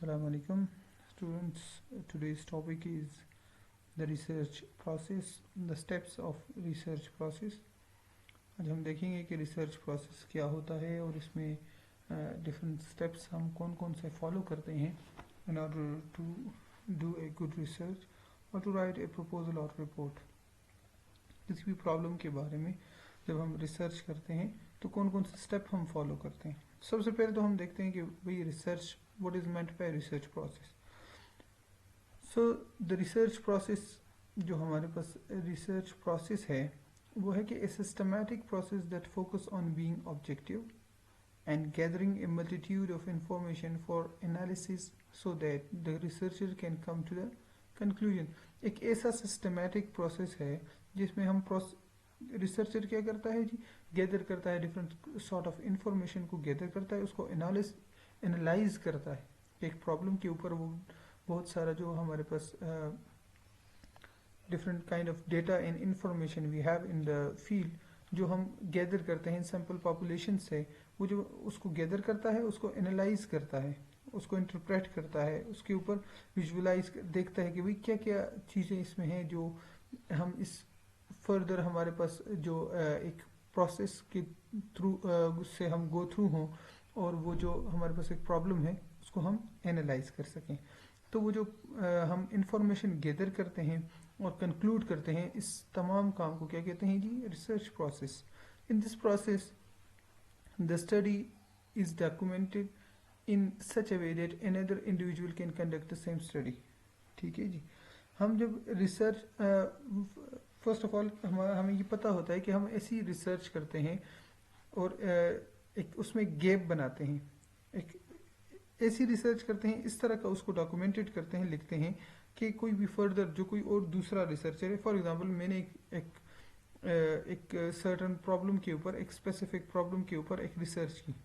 Assalamu alaikum students. Today's topic is the research process, the steps of research process. आज हम देखेंगे कि research process क्या होता है और इसमें डिफरेंट स्टेप्स हम कौन कौन से फॉलो करते हैं in order to do a good research or to write a proposal or report. किसी भी प्रॉब्लम के बारे में जब हम रिसर्च करते हैं तो कौन कौन से स्टेप हम फॉलो करते हैं. सबसे पहले तो हम देखते हैं कि भाई research what is meant by research process. So the research process जो हमारे पास रिसर्च प्रोसेस है वो है कि a systematic process that focus on being objective and gathering a multitude of information for analysis so that the researcher can come to the conclusion. एक ऐसा systematic process है जिसमें हम रिसर्चर क्या करता है जी, गैदर करता है डिफरेंट सॉर्ट ऑफ इंफॉर्मेशन को गैदर करता है, उसको एनालाइज करता है. एक प्रॉब्लम के ऊपर वो बहुत सारा जो हमारे पास different kind of data and information we have in the field जो हम गैदर करते हैं सैम्पल पॉपुलेशन से, वो जो उसको गैदर करता है उसको एनालाइज करता है, उसको इंटरप्रेट करता है, उसके ऊपर विजुअलाइज देखता है कि भाई क्या क्या चीज़ें इसमें हैं जो हम इस फर्दर हमारे पास जो एक प्रोसेस के थ्रू से हम गो थ्रू हों और वो जो हमारे पास एक प्रॉब्लम है उसको हम एनालाइज कर सकें. तो वो जो हम इंफॉर्मेशन गैदर करते हैं और कंक्लूड करते हैं, इस तमाम काम को क्या कहते हैं जी, research process. In this process the study is documented in such a way that another individual can conduct the same study. ठीक है जी. हम जब रिसर्च फर्स्ट ऑफ ऑल हमें ये पता होता है कि हम ऐसी रिसर्च करते हैं और एक उसमें गैप बनाते हैं, एक ऐसी रिसर्च करते हैं, इस तरह का उसको डॉक्यूमेंटेड करते हैं, लिखते हैं कि कोई भी फर्दर जो कोई और दूसरा रिसर्चर है, फॉर एग्जांपल मैंने एक सर्टन प्रॉब्लम के ऊपर, एक स्पेसिफिक प्रॉब्लम के ऊपर एक रिसर्च की,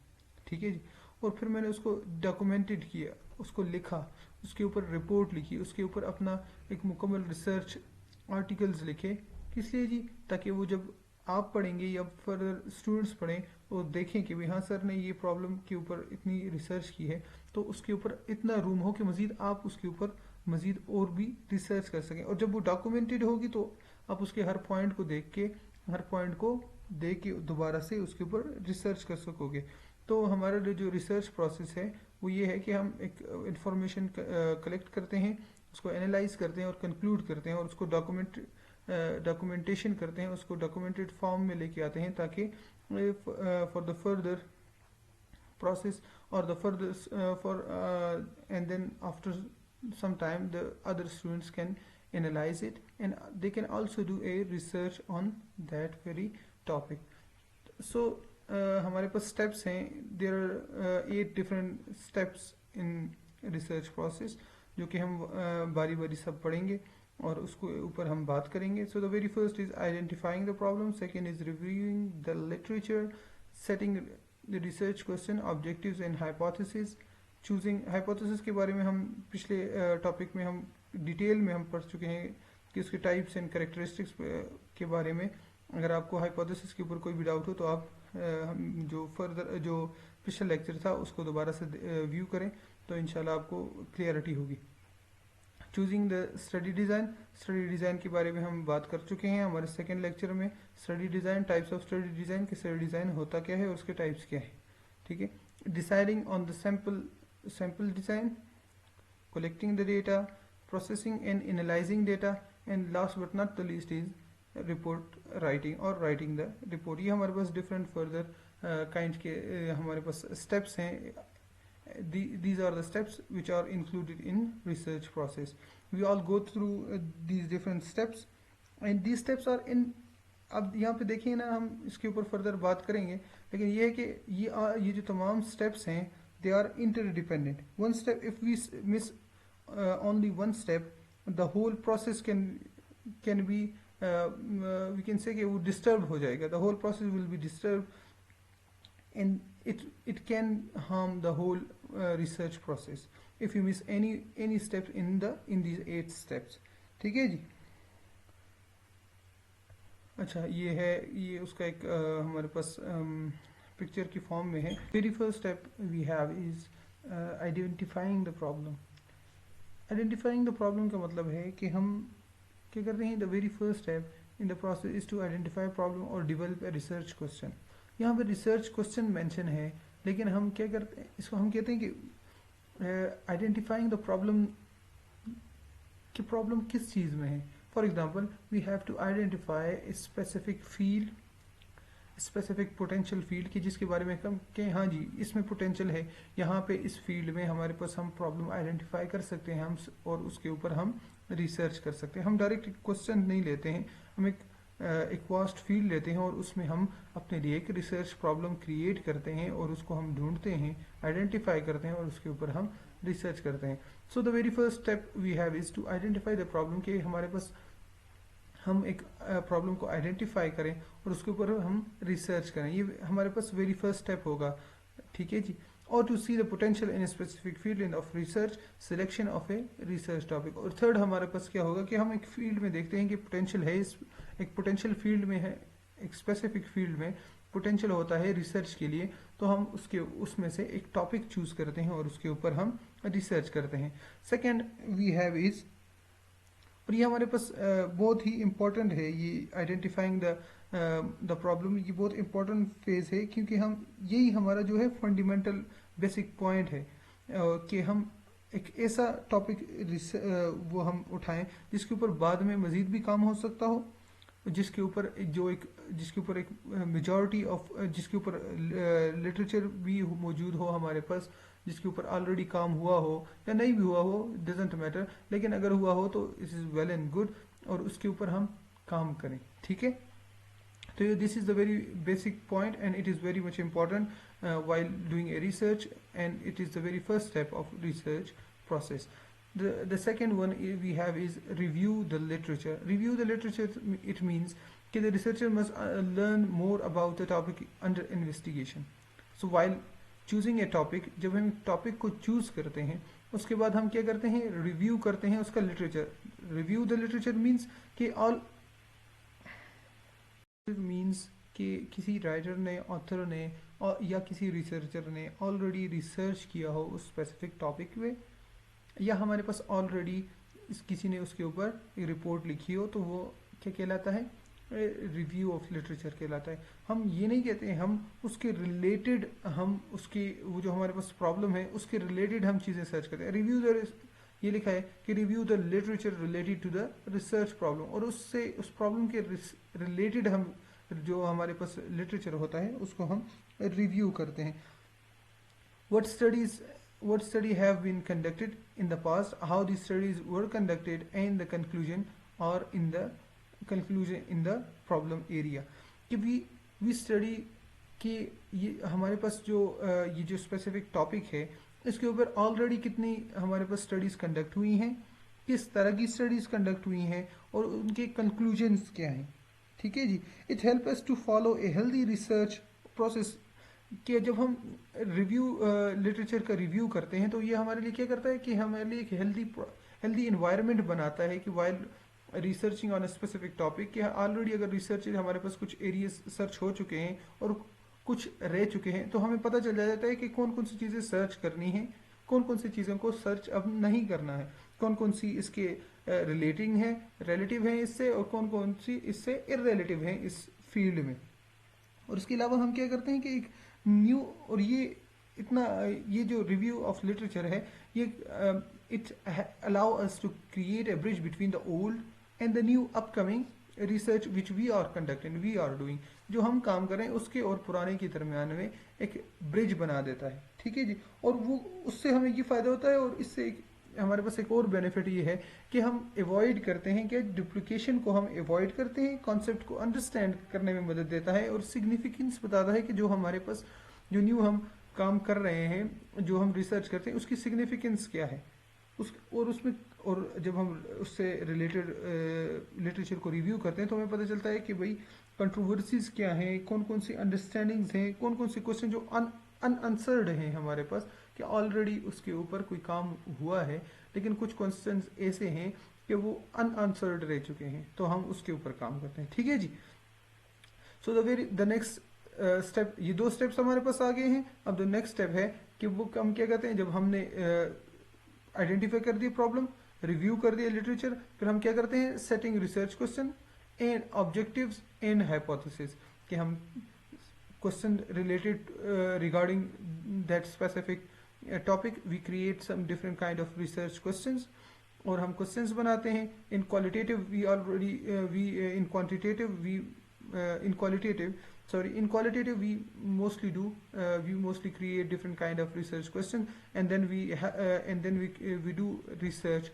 ठीक है जी, और फिर मैंने उसको डॉक्यूमेंटेड किया, उसको लिखा, उसके ऊपर रिपोर्ट लिखी, उसके ऊपर अपना एक मुकम्मल रिसर्च आर्टिकल्स लिखे. किस लिए जी, ताकि वो जब आप पढ़ेंगे या फर्दर स्टूडेंट्स पढ़ें और देखें कि भाई हाँ सर ने ये प्रॉब्लम के ऊपर इतनी रिसर्च की है, तो उसके ऊपर इतना रूम हो कि मज़ीद आप उसके ऊपर मज़ीद और भी रिसर्च कर सकें. और जब वो डॉक्यूमेंटेड होगी तो आप उसके हर पॉइंट को देख के दोबारा से उसके ऊपर रिसर्च कर सकोगे. तो हमारा जो रिसर्च प्रोसेस है वो ये है कि हम एक इंफॉर्मेशन कलेक्ट करते हैं, उसको एनालाइज करते हैं और कंक्लूड करते हैं और उसको डॉक्यूमेंटेशन करते हैं, उसको डॉक्यूमेंटेड फॉर्म में लेके आते हैं ताकि for the further process or the further and then after some time the other students can analyze it and they can also do a research on that very topic. So हमारे पास steps हैं, there are 8 different steps in research process जो कि हम बारी बारी सब पढ़ेंगे और उसको ऊपर हम बात करेंगे. So the very first is identifying the problem, second is reviewing the literature, setting the research question, objectives and hypothesis, choosing hypothesis के बारे में हम पिछले टॉपिक में हम डिटेल में हम पढ़ चुके हैं कि उसके टाइप्स एंड कैरेक्टरिस्टिक्स के बारे में. अगर आपको हाइपोथेसिस के ऊपर कोई भी डाउट हो तो आप जो फर्दर जो पिछला लेक्चर था उसको दोबारा से व्यू करें तो इंशाल्लाह आपको क्लियरिटी होगी. Choosing the study design, study design के बारे में हम बात कर चुके हैं हमारे सेकेंड लेक्चर में. Study design, types of study design, कि स्टडी डिज़ाइन होता क्या है और उसके टाइप्स क्या है. ठीक है. Deciding on the sample design, collecting the data, processing and analysing data, and last but not the least is report writing और राइटिंग द रिपोर्ट. ये हमारे पास डिफरेंट फर्दर काइंड के हमारे पास स्टेप्स हैं. These are the steps which are included in research process. We all go through these different steps and these steps are in. अब यहाँ पे देखिए ना, हम इसके ऊपर फर्दर बात करेंगे, लेकिन ये है कि ये जो तमाम steps हैं they are interdependent. One step, if we miss only one step, the whole process can be we can say कि वो disturbed हो जाएगा. The whole process will be disturbed and it can harm the whole research process if you miss any steps in these 8 steps. ठीक है जी. अच्छा, ये उसका एक हमारे पास पिक्चर की फॉर्म में है. Very first step we have is identifying the problem. Identifying the problem का मतलब है कि हम क्या करते हैं, the very first step in the process is to identify problem और डेवलप ए रिसर्च क्वेश्चन। यहाँ पे रिसर्च क्वेश्चन मेंशन है, लेकिन हम क्या करते हैं, इसको हम कहते हैं कि आइडेंटिफाइंग द प्रॉब्लम, कि प्रॉब्लम किस चीज़ में है। For example we have to identify a specific field, specific potential field की जिसके बारे में हम कि हाँ जी इसमें पोटेंशियल है, यहाँ पे इस फील्ड में हमारे पास हम प्रॉब्लम आइडेंटिफाई कर सकते हैं हम, और उसके ऊपर हम रिसर्च कर सकते हैं। हम डायरेक्ट क्वेश्चन नहीं लेते हैं, हम एक वास्ट फील्ड लेते हैं और उसमें हम अपने लिए एक रिसर्च प्रॉब्लम क्रिएट करते हैं और उसको हम ढूंढते हैं, आइडेंटिफाई करते हैं और उसके ऊपर हम रिसर्च करते हैं। So the very first step we have is to identify the problem, कि हमारे पास हम एक प्रॉब्लम को आइडेंटिफाई करें और उसके ऊपर हम रिसर्च करें, ये हमारे पास वेरी फर्स्ट स्टेप होगा। ठीक है जी। और to see the potential in specific field in of research, selection of a research topic. और थर्ड हमारे पास क्या होगा कि हम एक फील्ड में देखते हैं कि पोटेंशियल है, इस एक पोटेंशियल फील्ड में है, एक स्पेसिफिक फील्ड में पोटेंशियल होता है रिसर्च के लिए, तो हम उसमें से एक टॉपिक चूज करते हैं और उसके ऊपर हम रिसर्च करते हैं। सेकेंड वी हैव इज, और ये हमारे पास बहुत ही इम्पोर्टेंट है, ये आइडेंटिफाइंग द प्रॉब्लम, ये बहुत इम्पोर्टेंट फेज है, क्योंकि हम यही हमारा जो है फंडामेंटल बेसिक पॉइंट है कि हम एक ऐसा टॉपिक वो हम उठाएं जिसके ऊपर बाद में मजीद भी काम हो सकता हो, जिसके ऊपर एक मेजॉरिटी ऑफ, जिसके ऊपर लिटरेचर भी मौजूद हो हमारे पास, जिसके ऊपर ऑलरेडी काम हुआ हो या नहीं भी हुआ हो, डजेंट मैटर, लेकिन अगर हुआ हो तो it is well and good, और उसके ऊपर हम काम करें। ठीक है, तो this is the very basic point and it is very much important while doing a research, and it is the very first step of research process. The second one we have is review the literature. Review the literature, it means that the researcher must learn more about the topic under investigation. So while choosing a topic, जब हम topic को choose करते हैं उसके बाद हम क्या करते हैं, रिव्यू करते हैं उसका literature. Review the literature means कि ऑल मीन्स कि किसी राइटर ने, ऑथर ने या किसी रिसर्चर ने ऑलरेडी रिसर्च किया हो उस स्पेसिफिक टॉपिक में, या हमारे पास ऑलरेडी किसी ने उसके ऊपर एक रिपोर्ट लिखी हो, तो वो क्या कहलाता है, रिव्यू ऑफ लिटरेचर कहलाता है। हम ये नहीं कहते हैं, हम उसके रिलेटेड, हम उसकी वो जो हमारे पास प्रॉब्लम है उसके रिलेटेड हम चीज़ें सर्च करते हैं। रिव्यू द, ये लिखा है कि review the literature related to the research problem, और उससे उस प्रॉब्लम के रिलेटेड हम जो हमारे पास लिटरेचर होता है उसको हम रिव्यू करते हैं। What study have been conducted in the past, how these studies were conducted, and the conclusion or in the problem area, कि we study कि ये हमारे पास जो ये जो स्पेसिफिक टॉपिक है इसके ऊपर ऑलरेडी कितनी हमारे पास स्टडीज कंडक्ट हुई हैं, किस तरह की स्टडीज कंडक्ट हुई हैं और उनके कंक्लूजन्स क्या हैं। ठीक है जी। It help us to follow a healthy research process, कि जब हम रिव्यू लिटरेचर का रिव्यू करते हैं तो ये हमारे लिए क्या करता है कि हमारे लिए एक हेल्दी इन्वायरमेंट बनाता है कि while researching on a specific topic, कि ऑलरेडी अगर रिसर्च हमारे पास कुछ एरियाज सर्च हो चुके हैं और कुछ रह चुके हैं, तो हमें पता चल जाता है कि कौन कौन सी चीज़ें सर्च करनी है, कौन कौन सी चीज़ों को सर्च अब नहीं करना है, कौन कौन सी इसके रिलेटिंग है, रिलेटिव है इससे, और कौन कौन सी इससे इररिलेटिव है इस फील्ड में। और इसके अलावा हम क्या करते हैं कि एक न्यू, और ये जो रिव्यू ऑफ लिटरेचर है ये it allow us to create a bridge between the old and the new upcoming research which we are conducting, we are doing, जो हम काम करें उसके और पुराने के दरमियान में एक ब्रिज बना देता है। ठीक है जी। और वो उससे हमें ये फ़ायदा होता है, और इससे हमारे पास एक और बेनिफिट ये है कि हम अवॉइड करते हैं, कि डुप्लीकेशन को हम अवॉइड करते हैं, कॉन्सेप्ट को अंडरस्टैंड करने में मदद देता है और सिग्निफिकेंस बताता है कि जो हमारे पास जो न्यू हम काम कर रहे हैं, जो हम रिसर्च करते हैं उसकी सिग्निफिकेंस क्या है और जब हम उससे रिलेटेड लिटरेचर को रिव्यू करते हैं तो हमें पता चलता है कि भाई कंट्रोवर्सीज क्या हैं, कौन कौन सी अंडरस्टैंडिंग्स हैं, कौन कौन से क्वेश्चन जो अनआंसर्ड हैं हमारे पास, कि ऑलरेडी उसके ऊपर कोई काम हुआ है लेकिन कुछ क्वेश्चन ऐसे हैं कि वो अनआंसर्ड रह चुके हैं, तो हम उसके ऊपर काम करते हैं। ठीक है जी। सो द नेक्स्ट स्टेप, ये दो स्टेप्स हमारे पास आ गए हैं। अब द नेक्स्ट स्टेप है कि वो हम क्या कहते हैं, जब हमने आइडेंटिफाई कर दी प्रॉब्लम, रिव्यू कर दिया लिटरेचर, फिर हम क्या करते हैं, setting research question and objectives and hypothesis, कि हम question related regarding that specific topic we create some different kind of research questions, और हम क्वेश्चंस बनाते हैं। In qualitative we already we in quantitative we in qualitative we mostly do we mostly create different kind of research questions, and then we do research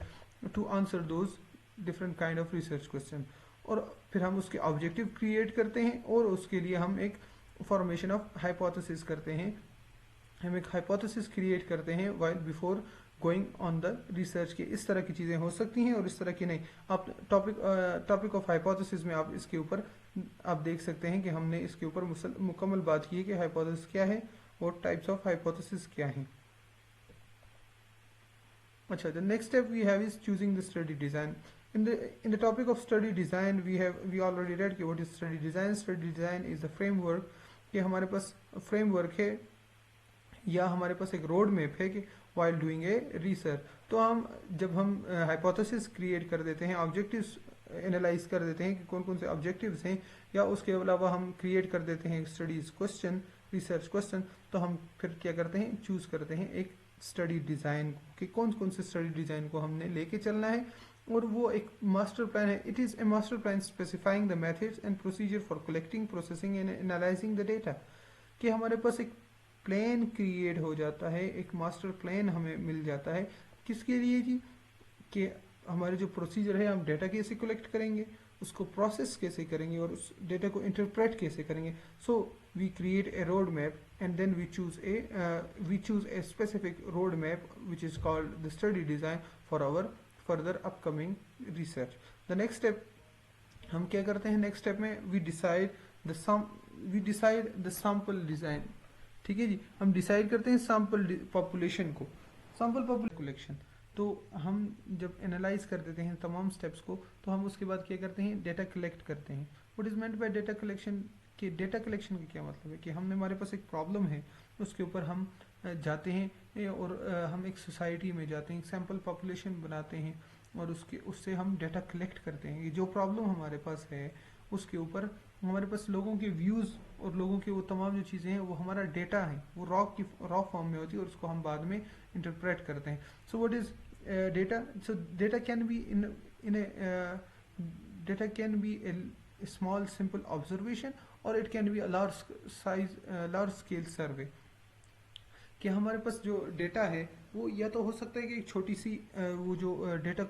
to answer those different kind of research question, और फिर हम उसके objective create करते हैं, और उसके लिए हम एक फॉर्मेशन ऑफ हाइपोथेसिस करते हैं, हम एक हाइपोथेसिस क्रिएट करते हैं while before going on the research, के इस तरह की चीज़ें हो सकती हैं और इस तरह की नहीं। आप टॉपिक ऑफ हाइपोथेसिस में आप इसके ऊपर आप देख सकते हैं कि हमने इसके ऊपर मुकम्मल बात की है कि हाइपोथेसिस क्या है और टाइप्स ऑफ हाइपोथेसिस क्या हैं। अच्छा, the next step we have is choosing the study design. in the topic of study design we already read कि what is study design. Study design is the framework, कि हमारे पास framework है या हमारे पास एक रोड मैप है कि while doing a research, तो जब हम हाइपोथेसिस क्रिएट कर देते हैं, ऑब्जेक्टिव्स एनालाइज कर देते हैं कि कौन कौन से ऑब्जेक्टिव्स हैं, या उसके अलावा हम क्रिएट कर देते हैं स्टडीज क्वेश्चन, रिसर्च क्वेश्चन, तो हम फिर क्या करते हैं, चूज करते हैं एक स्टडी डिजाइन कि कौन कौन से स्टडी डिजाइन को हमने लेके चलना है, और वो एक मास्टर प्लान है। It is a master plan specifying the methods and procedure for collecting, processing and analysing the data, कि हमारे पास एक प्लान क्रिएट हो जाता है, एक मास्टर प्लान हमें मिल जाता है। किसके लिए जी, कि हमारे जो प्रोसीजर है, हम डेटा कैसे कलेक्ट करेंगे, उसको प्रोसेस कैसे करेंगे, और उस डेटा को इंटरप्रेट कैसे करेंगे। So we create a road map and then we choose a specific road map which is called the study design for our further upcoming research. The next step हम क्या करते हैं, नेक्स्ट स्टेप में we decide the sample design. ठीक है जी, हम डिसाइड करते हैं सैंपल पॉपुलेशन को, सैंपल पॉपुलेशन कलेक्शन। तो हम जब एनालाइज कर देते हैं तमाम स्टेप्स को, तो हम उसके बाद क्या करते हैं, डेटा कलेक्ट करते हैं। What is meant by data collection, कि डेटा कलेक्शन का क्या मतलब है, कि हमारे पास एक प्रॉब्लम है, उसके ऊपर हम जाते हैं और हम एक सोसाइटी में जाते हैं, सैंपल पॉपुलेशन बनाते हैं, और उससे हम डेटा कलेक्ट करते हैं। ये जो प्रॉब्लम हमारे पास है उसके ऊपर हमारे पास लोगों के व्यूज़ और लोगों के वो तमाम जो चीज़ें हैं वो हमारा डेटा है, वो रॉ फॉर्म में होती है, और उसको हम बाद में इंटरप्रेट करते हैं। So what is data, so data can be a small simple observation or it can be a large scale survey, कि हमारे पास जो डेटा है वो या तो हो सकता है कि एक छोटी सी वो जो डेटा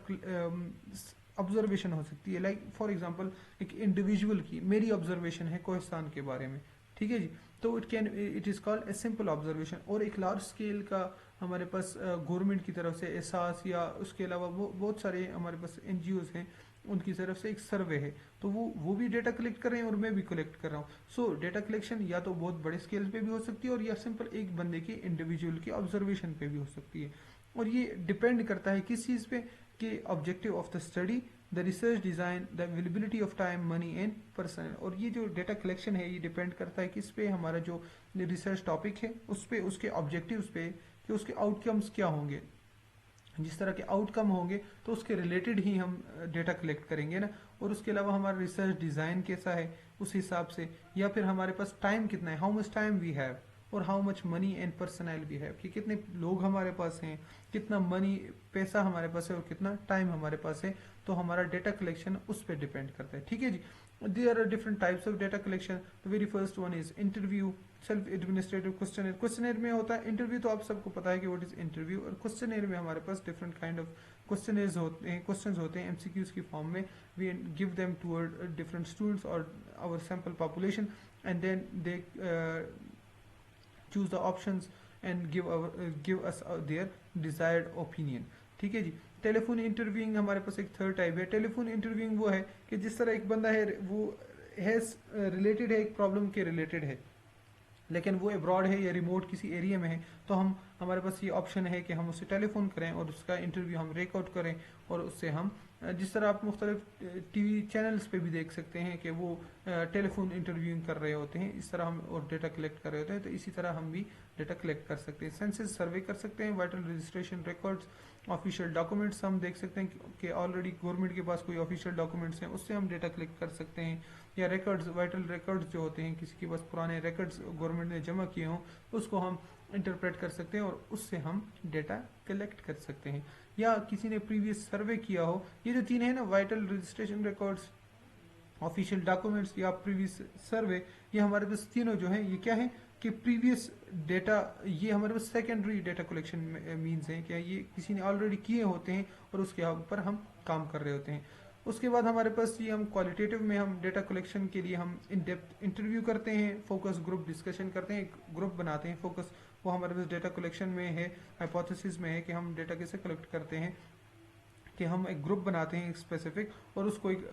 ऑब्जर्वेशन हो सकती है, लाइक फॉर एग्जांपल एक इंडिविजुअल की मेरी ऑब्जर्वेशन है कोहिस्तान के बारे में, ठीक है जी, तो it is called a simple observation. और एक लार्ज स्केल का हमारे पास गवर्नमेंट की तरफ से एहसास, या उसके अलावा वो बहुत सारे हमारे पास NGOs हैं, उनकी तरफ से एक सर्वे है, तो वो भी डेटा कलेक्ट कर रहे हैं और मैं भी कलेक्ट कर रहा हूँ। सो डेटा कलेक्शन या तो बहुत बड़े स्केल पे भी हो सकती है, और या सिंपल एक बंदे की इंडिविजुअल की ऑब्जर्वेशन पे भी हो सकती है। और ये डिपेंड करता है किस चीज़ पे, कि objective of the study, the research design, the availability of time, money and personal. और ये जो डेटा कलेक्शन है ये डिपेंड करता है किस पे, हमारा जो रिसर्च टॉपिक है उस पे, उसके ऑब्जेक्टिव्स पे, कि उसके आउटकम्स क्या होंगे। जिस तरह के आउटकम होंगे तो उसके रिलेटेड ही हम डेटा कलेक्ट करेंगे ना, और उसके अलावा हमारा रिसर्च डिज़ाइन कैसा है उस हिसाब से, या फिर हमारे पास टाइम कितना है, how much time we have, और how much money and personal we have, कि कितने लोग हमारे पास हैं, कितना मनी पैसा हमारे पास है, और कितना टाइम हमारे पास है। तो हमारा डेटा कलेक्शन उस पर डिपेंड करता है, ठीक है जी। There are different types of data collection. The very first one is interview, self administrative questionnaire. Questionnaire में होता है इंटरव्यू, तो आप सबको पता है कि व्हाट इज इंटरव्यू, और क्वेश्चनर में हमारे पास डिफरेंट काइंड ऑफ क्वेश्चनर्स होते हैं, क्वेश्चंस होते हैं MCQs की फॉर्म में। We give them toward different students और our sample population, and then they choose the options and give us their desired opinion, ठीक है जी। टेलीफोन इंटरव्यूइंग हमारे पास एक थर्ड टाइप है। टेलीफोन इंटरव्यूइंग वो है कि जिस तरह एक बंदा है वो रिलेटेड है, एक प्रॉब्लम के रिलेटेड है, लेकिन वो अब्रॉड है या रिमोट किसी एरिया में है, तो हमारे पास ये ऑप्शन है कि हम उससे टेलीफोन करें और उसका इंटरव्यू हम रिकॉर्ड करें, और उससे हम जिस तरह आप मुख्तलिफ TV चैनल्स पे भी देख सकते हैं कि वो टेलीफोन इंटरव्यूइंग कर रहे होते हैं, इस तरह हम और डेटा कलेक्ट कर रहे होते हैं, तो इसी तरह हम भी डेटा कलेक्ट कर सकते हैं। सेंसस सर्वे कर सकते हैं, vital registration records, official documents हम देख सकते हैं कि ऑलरेडी गवर्नमेंट के पास कोई ऑफिशियल डॉक्यूमेंट्स हैं, उससे हम डेटा कलेक्ट कर सकते हैं। या रिकॉर्ड्स, वाइटल रिकॉर्ड्स जो होते हैं, किसी के पास पुराने रिकॉर्ड्स गवर्नमेंट ने जमा किए हों, उसको हम इंटरप्रेट कर सकते हैं और उससे हम डेटा कलेक्ट कर सकते हैं। या किसी ने प्रीवियस सर्वे किया हो, ये जो तीन है ना, vital registration records, official documents या प्रीवियस सर्वे, ये हमारे पास तीनों जो है ये क्या है कि प्रीवियस डेटा, ये हमारे पास सेकेंडरी डेटा कलेक्शन मीन्स है क्या, ये किसी ने ऑलरेडी किए होते हैं और उसके ऊपर हम काम कर रहे होते हैं। उसके बाद हमारे पास ये हम क्वालिटेटिव में हम डेटा कलेक्शन के लिए हम इन डेप्थ इंटरव्यू करते हैं, फोकस ग्रुप डिस्कशन करते हैं, ग्रुप बनाते हैं। फोकस वो हमारे पास डेटा कलेक्शन में है, हाइपोथेसिस में है कि हम डेटा कैसे कलेक्ट करते हैं, कि हम एक ग्रुप बनाते हैं एक स्पेसिफिक और उसको एक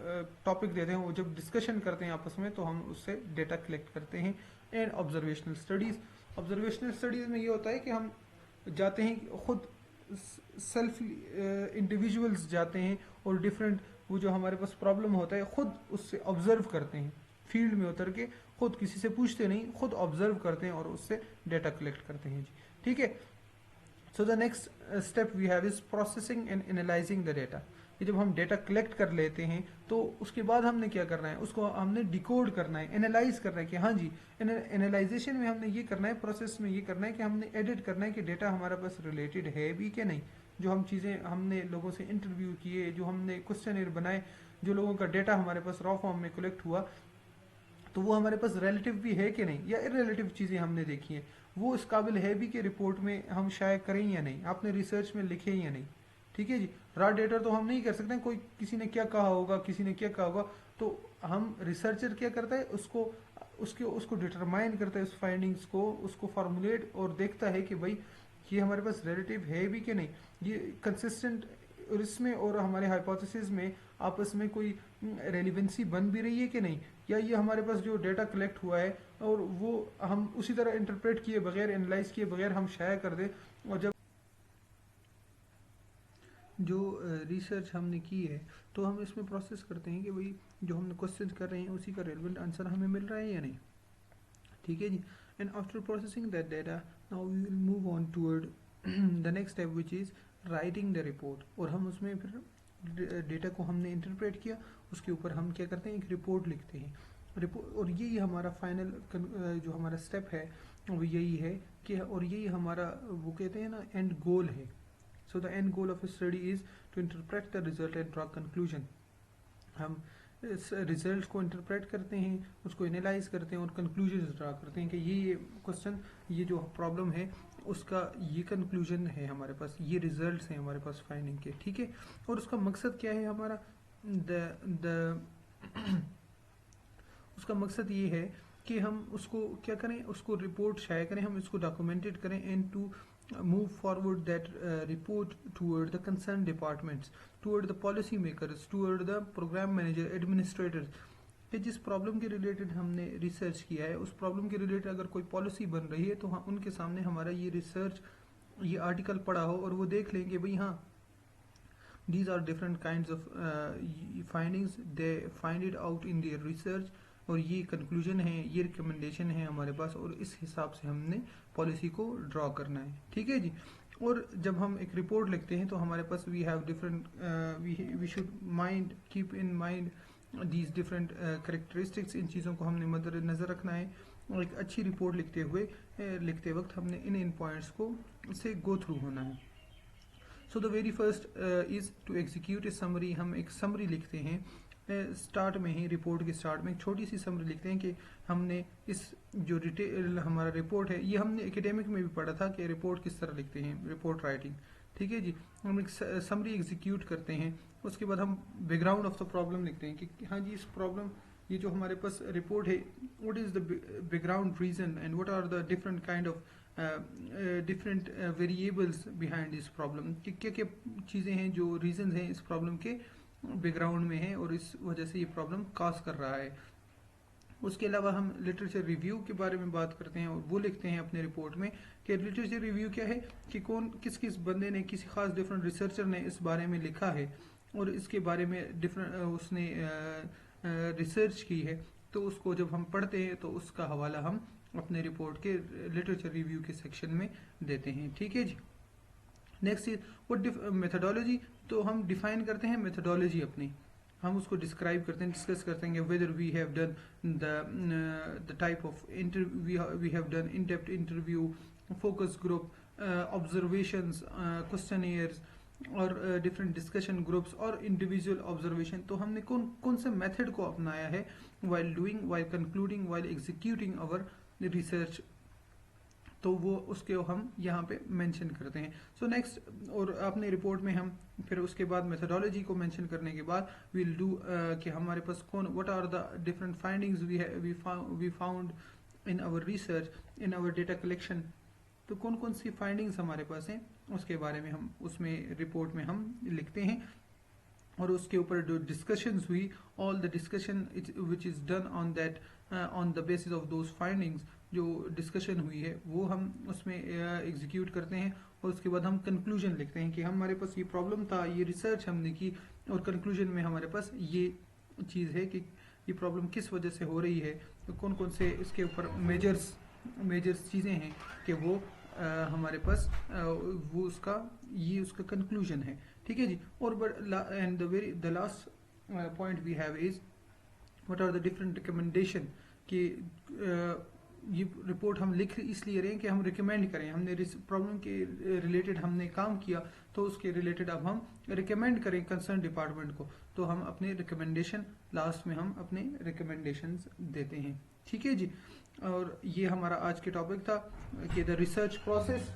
टॉपिक देते हैं, वो जब डिस्कशन करते हैं आपस में तो हम उससे डेटा कलेक्ट करते हैं। And observational studies, observational studies में ये होता है कि हम जाते हैं खुद, सेल्फ इंडिविजुअल्स जाते हैं और डिफरेंट वो जो हमारे पास प्रॉब्लम होता है खुद उससे ऑब्जर्व करते हैं, फील्ड में उतर के खुद किसी से पूछते नहीं, खुद ऑब्जर्व करते हैं और उससे डेटा कलेक्ट करते हैं जी, ठीक है। So the next step we have is processing and analysing the data. ये जब हम डेटा कलेक्ट कर लेते हैं तो उसके बाद हमने क्या करना है, उसको हमने डिकोड करना है, एनालाइज करना है कि हाँ जी, एनालाइजेशन में हमने ये करना है, प्रोसेस में ये करना है कि हमने एडिट करना है कि डेटा हमारे पास रिलेटेड है भी कि नहीं। जो हम चीज़ें हमने लोगों से इंटरव्यू किए, जो हमने क्वेश्चनर बनाए, जो लोगों का डेटा हमारे पास रॉ फॉर्म में कलेक्ट हुआ, तो वो हमारे पास रिलेटिव भी है कि नहीं, या इररिलेटिव चीज़ें हमने देखी हैं, वो इस काबिल है भी कि रिपोर्ट में हम शाया करें या नहीं, आपने रिसर्च में लिखे या नहीं, ठीक है जी। रॉ डेटा तो हम नहीं कर सकते, कोई किसी ने क्या कहा होगा, किसी ने क्या कहा होगा, तो हम रिसर्चर क्या करता है, उसको डिटरमाइन करता है, उस फाइंडिंग्स को उसको फार्मूलेट और देखता है कि भाई ये हमारे पास रिलेटिव है भी कि नहीं, ये कंसिस्टेंट, और इसमें और हमारे हाइपोथेसिस में आपस में कोई रेलिवेंसी बन भी रही है कि नहीं, या ये हमारे पास जो डेटा कलेक्ट हुआ है और वो हम उसी तरह इंटरप्रेट किए बगैर, एनालाइज किए बगैर हम शाया कर दें, और जब जो रिसर्च हमने की है तो हम इसमें प्रोसेस करते हैं कि भाई जो हमने क्वेश्चन कर रहे हैं उसी का रेलिवेंट आंसर हमें मिल रहा है या नहीं, ठीक है जी। And after processing that data now we will move on toward the next step which is writing the report. और हम उसमें फिर डेटा को हमने इंटरप्रेट किया, उसके ऊपर हम क्या करते हैं, एक रिपोर्ट लिखते हैं। रिपोर्ट, और यही हमारा फाइनल जो हमारा स्टेप है वो यही है कि, और यही हमारा वो कहते हैं ना एंड गोल है। So the end goal of study is to interpret the result and draw conclusion. हम इस रिजल्ट को इंटरप्रेट करते हैं, उसको एनालाइज करते हैं और कंक्लूजन ड्रा करते हैं कि ये क्वेश्चन, ये जो प्रॉब्लम है उसका ये कंक्लूजन है हमारे पास, ये रिजल्ट्स हैं हमारे पास फाइंडिंग के, ठीक है। और उसका मकसद क्या है हमारा, द उसका मकसद ये है कि हम उसको क्या करें, उसको रिपोर्ट शाया करें, हम इसको डॉक्यूमेंटेड करें, and to move forward that report toward the concerned departments, toward the policy makers, toward the program manager, administrators, कि जिस प्रॉब्लम के रिलेटेड हमने रिसर्च किया है उस प्रॉब्लम के रिलेटेड अगर कोई पॉलिसी बन रही है तो हाँ उनके सामने हमारा ये रिसर्च, ये आर्टिकल पढ़ा हो और वो देख लेंगे भाई हाँ these are different kinds of findings they find it out in their research, और ये कंक्लूजन है, ये रिकमेंडेशन है हमारे पास, और इस हिसाब से हमने पॉलिसी को ड्रॉ करना है, ठीक है जी। और जब हम एक रिपोर्ट लिखते हैं तो हमारे पास we have different, we should mind keep in mind these different characteristics, इन चीज़ों को हमने मद्देनज़र रखना है। और एक अच्छी रिपोर्ट लिखते वक्त हमने इन पॉइंट्स को से गो थ्रू होना है। So the very first is to execute a summary. हम एक समरी लिखते हैं स्टार्ट में ही, रिपोर्ट के स्टार्ट में एक छोटी सी समरी लिखते हैं कि हमने इस जो डिटेल हमारा रिपोर्ट है, ये हमने एकेडमिक में भी पढ़ा था कि रिपोर्ट किस तरह लिखते हैं, रिपोर्ट राइटिंग, ठीक है जी। हम एक समरी एग्जीक्यूट करते हैं, उसके बाद हम बैकग्राउंड ऑफ द प्रॉब्लम लिखते हैं कि हाँ जी इस प्रॉब्लम, ये जो हमारे पास रिपोर्ट है, what is the background reason and what are the different kind of different variables behind this problem, कि क्या क्या चीज़ें हैं जो रीजन हैं इस प्रॉब्लम के बैकग्राउंड में है और इस वजह से ये प्रॉब्लम कॉज कर रहा है। उसके अलावा हम लिटरेचर रिव्यू के बारे में बात करते हैं और वो लिखते हैं अपने रिपोर्ट में कि लिटरेचर रिव्यू क्या है, कि कौन किस बंदे ने, किसी खास डिफरेंट रिसर्चर ने इस बारे में लिखा है और इसके बारे में डिफरेंट उसने रिसर्च की है, तो उसको जब हम पढ़ते हैं तो उसका हवाला हम अपने रिपोर्ट के लिटरेचर रिव्यू के सेक्शन में देते हैं। ठीक है जी। नेक्स्ट इज व्हाट मेथोडोलॉजी, तो हम डिफाइन करते हैं मेथोडोलॉजी अपनी, हम उसको डिस्क्राइब करते हैं, डिस्कस करते हैं whether we have done the type of interview, we have done in depth interview, focus group, observations, questionnaires और डिफरेंट डिस्कशन ग्रुप्स और इंडिविजुअल ऑब्जर्वेशन। तो हमने कौन कौन से मेथड को अपनाया है while doing, while concluding, while executing our research, तो वो उसके हम यहाँ पे मेंशन करते हैं। सो नेक्स्ट, और अपने रिपोर्ट में हम फिर उसके बाद मेथोडोलॉजी को मेंशन करने के बाद विल डू कि हमारे पास कौन what are the different findings we found in our research, in our data collection, तो कौन कौन सी फाइंडिंग्स हमारे पास हैं उसके बारे में हम उसमें रिपोर्ट में हम लिखते हैं। और उसके ऊपर जो डिस्कशंस हुई, all the discussion which is done on that, on the basis of those findings, जो डिस्कशन हुई है वो हम उसमें एग्जीक्यूट करते हैं। और उसके बाद हम कंक्लूजन लिखते हैं कि हमारे पास ये प्रॉब्लम था, ये रिसर्च हमने की, और कंक्लूजन में हमारे पास ये चीज़ है कि ये प्रॉब्लम किस वजह से हो रही है, तो कौन कौन से इसके ऊपर मेजर्स चीज़ें हैं कि वो हमारे पास वो उसका कंक्लूजन है। ठीक है जी। और and the last point we have is what are the different recommendation, कि ये रिपोर्ट हम लिख इसलिए रहे हैं कि हम रिकमेंड करें, हमने प्रॉब्लम के रिलेटेड हमने काम किया, तो उसके रिलेटेड अब हम रिकमेंड करें कंसर्न डिपार्टमेंट को, तो हम अपने रिकमेंडेशन लास्ट में हम अपने रिकमेंडेशंस देते हैं। ठीक है जी। और ये हमारा आज के टॉपिक था कि the research process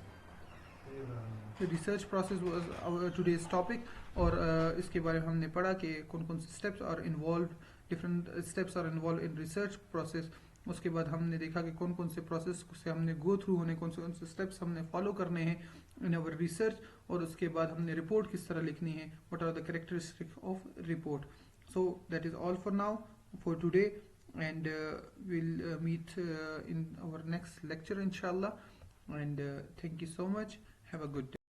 was our today's topic. और इसके बारे में हमने पढ़ा कि कौन कौन से steps are involved, different steps are involved in research process. उसके बाद हमने देखा कि कौन कौन से प्रोसेस से हमने गो थ्रू होने, कौन से स्टेप्स हमने फॉलो करने हैं इन अवर रिसर्च। और उसके बाद हमने रिपोर्ट किस तरह लिखनी है, what are the characteristics of report. So that is all for now for today, and we'll meet in our next lecture inshallah, and thank you so much, have a good day.